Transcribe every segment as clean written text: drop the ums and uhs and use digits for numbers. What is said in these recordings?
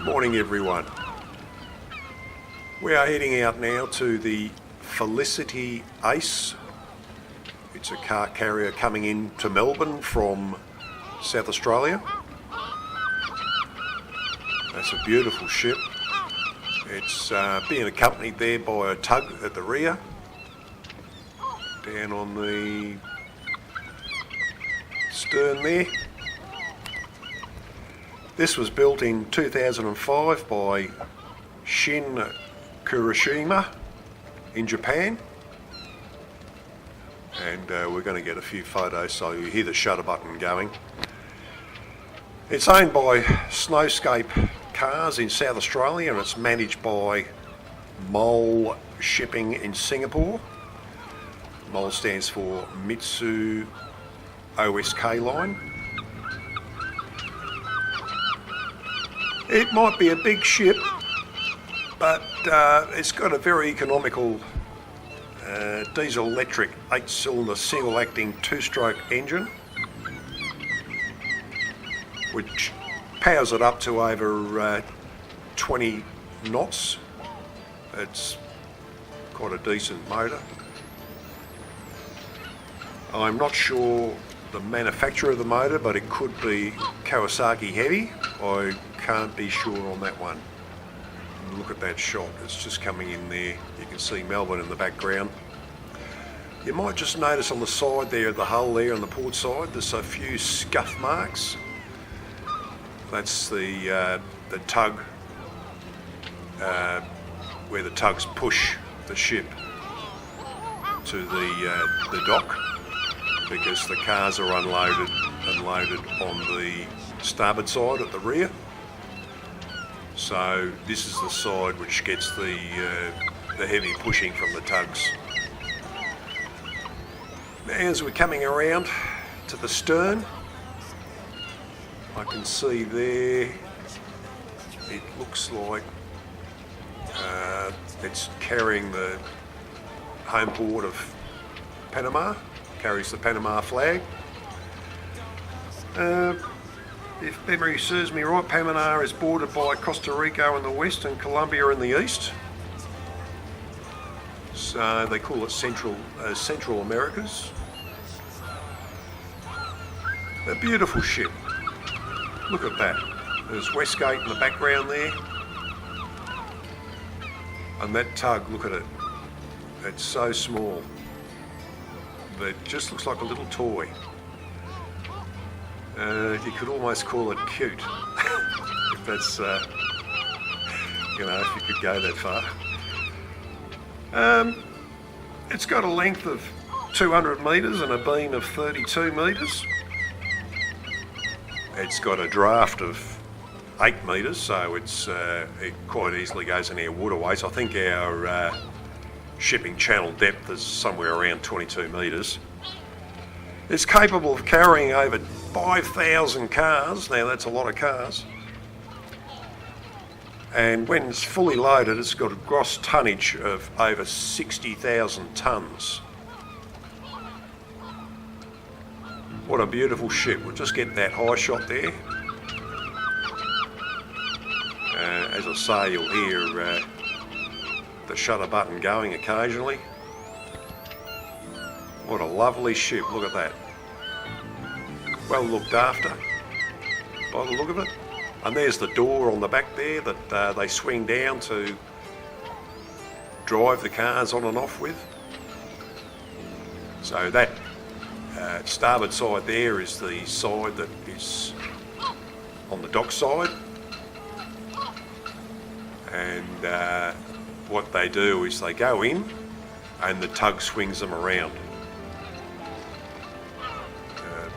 Morning everyone. We are heading out now to the Felicity Ace. It's a car carrier coming in to Melbourne from South Australia. That's a beautiful ship. It's being accompanied there by a tug at the rear. Down on the stern there. This was built in 2005 by Shin Kurashima in Japan, and we're going to get a few photos so you hear the shutter button going. It's owned by Snowscape Cars in South Australia, and it's managed by Mole Shipping in Singapore. Mole stands for Mitsu OSK line. It might be a big ship, but it's got a very economical diesel-electric 8-cylinder single-acting 2-stroke engine, which powers it up to over 20 knots. It's quite a decent motor. I'm not sure the manufacturer of the motor, but it could be Kawasaki Heavy. I can't be sure on that one. Look at that shot, it's just coming in there. You can see Melbourne in the background. You might just notice on the side there, the hull there on the port side, there's a few scuff marks. That's the tug, where the tugs push the ship to the dock, because the cars are unloaded and loaded on the starboard side at the rear. So this is the side which gets the heavy pushing from the tugs. Now, as we're coming around to the stern, I can see there, it looks like it's carrying the home port of Panama, carries the Panama flag. If memory serves me right, Panama is bordered by Costa Rica in the west and Colombia in the east. So they call it Central Americas. A beautiful ship. Look at that. There's Westgate in the background there. And that tug, look at it. It's so small. It just looks like a little toy. You could almost call it cute, if that's, if you could go that far. It's got a length of 200 metres and a beam of 32 metres. It's got a draft of 8 metres, so it quite easily goes in our waterways. I think our shipping channel depth is somewhere around 22 metres. It's capable of carrying over 5,000 cars. Now that's a lot of cars. And when it's fully loaded, it's got a gross tonnage of over 60,000 tonnes. What a beautiful ship. We'll just get that high shot there. As I say, you'll hear the shutter button going occasionally. What a lovely ship, look at that. Well looked after, by the look of it. And there's the door on the back there that they swing down to drive the cars on and off with. So that starboard side there is the side that is on the dock side. And what they do is they go in and the tug swings them around.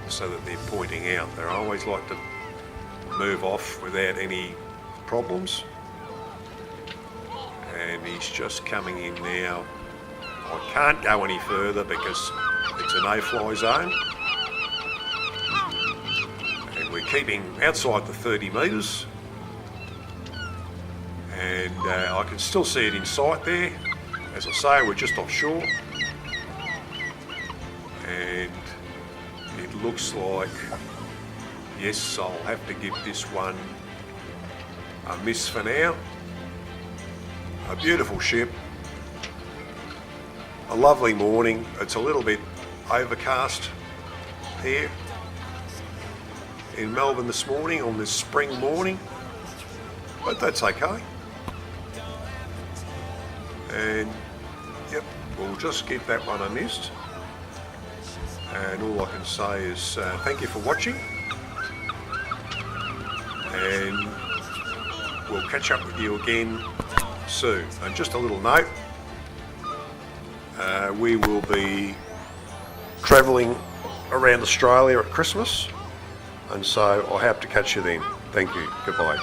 So that they're pointing out. They always like to move off without any problems. And he's just coming in now. I can't go any further because it's a no-fly zone. And we're keeping outside the 30 metres. And I can still see it in sight there. As I say, we're just offshore. And it looks like, yes, I'll have to give this one a miss for now. A beautiful ship. A lovely morning. It's a little bit overcast here in Melbourne this morning on this spring morning, but that's okay. And yep, we'll just give that one a miss. And all I can say is thank you for watching, and we'll catch up with you again soon. And just a little note, we will be travelling around Australia at Christmas, and so I hope to catch you then. Thank you. Goodbye.